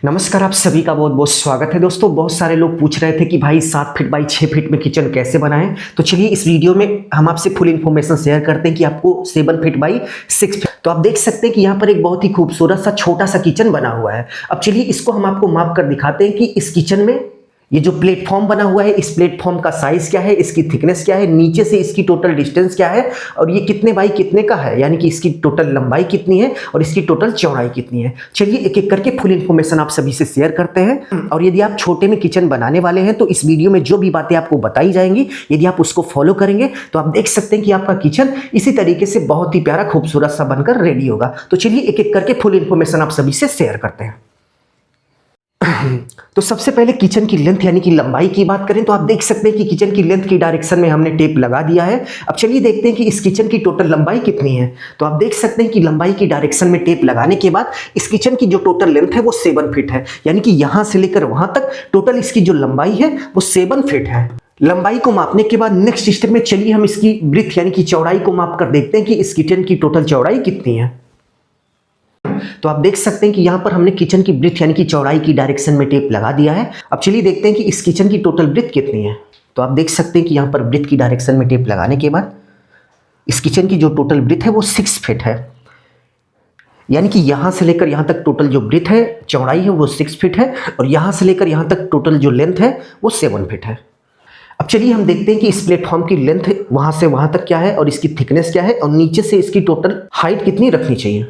नमस्कार, आप सभी का बहुत बहुत स्वागत है। दोस्तों, बहुत सारे लोग पूछ रहे थे कि भाई 7 फीट बाई 6 फीट में किचन कैसे बनाएं। तो चलिए इस वीडियो में हम आपसे फुल इन्फॉर्मेशन शेयर करते हैं कि आपको 7 फीट बाई 6 फीट। तो आप देख सकते हैं कि यहाँ पर एक बहुत ही खूबसूरत सा छोटा सा किचन बना हुआ है। अब चलिए इसको हम आपको माप कर दिखाते हैं कि इस किचन में ये जो प्लेटफॉर्म बना हुआ है, इस प्लेटफॉर्म का साइज क्या है, इसकी थिकनेस क्या है, नीचे से इसकी टोटल डिस्टेंस क्या है और ये कितने बाई कितने का है, यानी कि इसकी टोटल लंबाई कितनी है और इसकी टोटल चौड़ाई कितनी है। चलिए एक एक करके फुल इन्फॉर्मेशन आप सभी से शेयर करते हैं। और यदि आप छोटे में किचन बनाने वाले हैं तो इस वीडियो में जो भी बातें आपको बताई जाएंगी, यदि आप उसको फॉलो करेंगे तो आप देख सकते हैं कि आपका किचन इसी तरीके से बहुत ही प्यारा खूबसूरत सा बनकर रेडी होगा। तो चलिए एक एक करके फुल इन्फॉर्मेशन आप सभी से शेयर करते हैं। तो सबसे पहले किचन की लेंथ यानी कि लंबाई की बात करें तो आप देख सकते हैं कि किचन की लेंथ की डायरेक्शन में हमने टेप लगा दिया है। अब चलिए देखते हैं कि इस किचन की टोटल लंबाई कितनी है। तो आप देख सकते हैं कि लंबाई की डायरेक्शन में टेप लगाने के बाद इस किचन की जो टोटल लेंथ है वो 7 फीट है, यानी कि यहां से लेकर वहां तक टोटल इसकी जो लंबाई है वो 7 फीट है। लंबाई को मापने के बाद नेक्स्ट स्टेप में चलिए हम इसकी ब्रीथ यानी कि चौड़ाई को माप कर देखते हैं कि इस किचन की टोटल चौड़ाई कितनी है। तो आप देख सकते हैं कि यहां पर हमने किचन की ब्रीथ यानी कि चौड़ाई की डायरेक्शन में टेप लगा दिया है। अब चलिए देखते हैं कि इस किचन की टोटल ब्रीथ कितनी है। तो आप देख सकते हैं कि यहां पर ब्रीथ की डायरेक्शन में टेप लगाने के बाद इस किचन की जो टोटल ब्रीथ है वो 6 फीट है, यानी कि यहां से लेकर यहां तक टोटल जो ब्रीथ है चौड़ाई है वो 6 फीट है और यहां से लेकर यहां तक टोटल जो लेंथ है वो 7 फीट है। अब चलिए हम देखते हैं कि इस प्लेटफॉर्म की लेंथ वहां से वहां तक क्या है और इसकी थिकनेस क्या है और नीचे से इसकी टोटल हाइट कितनी रखनी चाहिए।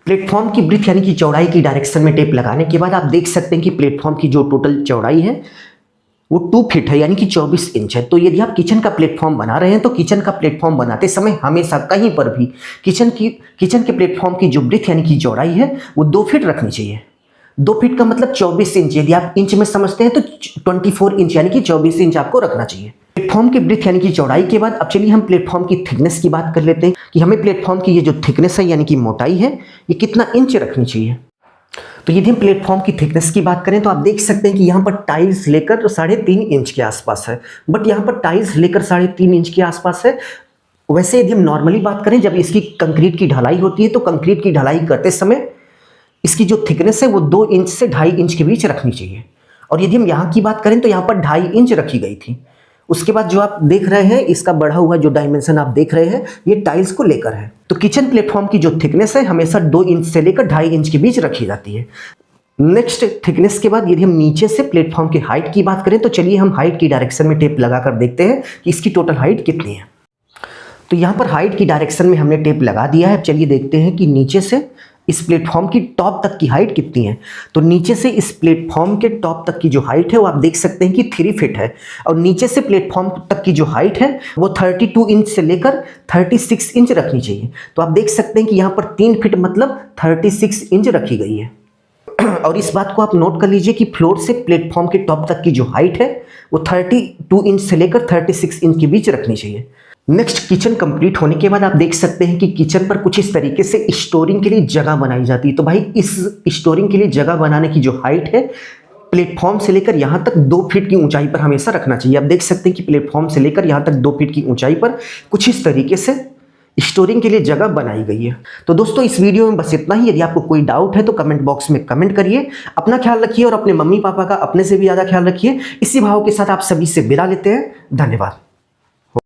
प्लेटफॉर्म की ब्रीथ यानी कि चौड़ाई की डायरेक्शन में टेप लगाने के बाद आप देख सकते हैं कि प्लेटफॉर्म की जो टोटल चौड़ाई है वो 2 फीट है, यानी कि 24 इंच है। तो यदि आप किचन का प्लेटफॉर्म बना रहे हैं तो किचन का प्लेटफॉर्म बनाते समय हमेशा कहीं पर भी किचन के प्लेटफॉर्म की जो ब्रीथ यानी कि चौड़ाई है वो 2 फीट रखनी चाहिए। 2 फीट का मतलब 24 इंच, यदि आप इंच में समझते हैं तो 24 इंच यानी कि 24 इंच आपको रखना चाहिए प्लेटफॉर्म की ब्रीथ यानी कि चौड़ाई के बाद। अब चलिए हम प्लेटफॉर्म की थिकनेस की बात कर लेते हैं कि हमें प्लेटफॉर्म की ये जो थिकनेस है यानी कि मोटाई है ये कितना इंच रखनी चाहिए। तो यदि हम प्लेटफॉर्म की थिकनेस की बात करें तो आप देख सकते हैं कि यहाँ पर टाइल्स लेकर 3.5 इंच के आसपास है, बट यहाँ पर टाइल्स लेकर 3.5 इंच के आसपास है। वैसे यदि हम नॉर्मली बात करें जब इसकी कंक्रीट की ढलाई होती है तो कंक्रीट की ढलाई करते समय इसकी जो थिकनेस है वो 2 इंच से 2.5 इंच के बीच रखनी चाहिए। और यदि हम यहाँ की बात करें तो यहाँ पर 2.5 इंच रखी गई थी। उसके बाद जो आप देख रहे हैं इसका बढ़ा हुआ जो डायमेंशन आप देख रहे हैं ये टाइल्स को लेकर है। तो किचन प्लेटफॉर्म की जो थिकनेस है हमेशा 2 इंच से लेकर 2.5 इंच के बीच रखी जाती है। नेक्स्ट थिकनेस के बाद यदि हम नीचे से प्लेटफॉर्म की हाइट की बात करें तो चलिए हम हाइट की डायरेक्शन में टेप लगाकर देखते हैं कि इसकी टोटल हाइट कितनी है। तो यहाँ पर हाइट की डायरेक्शन में हमने टेप लगा दिया है। चलिए देखते हैं कि नीचे से इस प्लेटफॉर्म की टॉप तक की हाइट कितनी है। तो नीचे से इस प्लेटफॉर्म के टॉप तक की जो हाइट है वो आप देख सकते हैं कि 3 फीट है और नीचे से प्लेटफॉर्म तक की जो हाइट है वो 32 इंच से लेकर 36 इंच रखनी चाहिए। तो आप देख सकते हैं कि यहाँ पर 3 फीट मतलब 36 इंच रखी गई है। और इस बात को आप नोट कर लीजिए कि फ्लोर से प्लेटफॉर्म के टॉप तक की जो हाइट है वो 32 इंच से लेकर 36 इंच के बीच रखनी चाहिए। नेक्स्ट किचन कंप्लीट होने के बाद आप देख सकते हैं कि किचन पर कुछ इस तरीके से स्टोरिंग के लिए जगह बनाई जाती है। तो भाई इस स्टोरिंग के लिए जगह बनाने की जो हाइट है प्लेटफॉर्म से लेकर यहाँ तक 2 फीट की ऊंचाई पर हमेशा रखना चाहिए। आप देख सकते हैं कि प्लेटफॉर्म से लेकर यहाँ तक 2 फीट की ऊंचाई पर कुछ इस तरीके से स्टोरिंग के लिए जगह बनाई गई है। तो दोस्तों इस वीडियो में बस इतना ही। यदि आपको कोई डाउट है तो कमेंट बॉक्स में कमेंट करिए। अपना ख्याल रखिए और अपने मम्मी पापा का अपने से भी ज़्यादा ख्याल रखिए। इसी भाव के साथ आप सभी से विदा लेते हैं। धन्यवाद।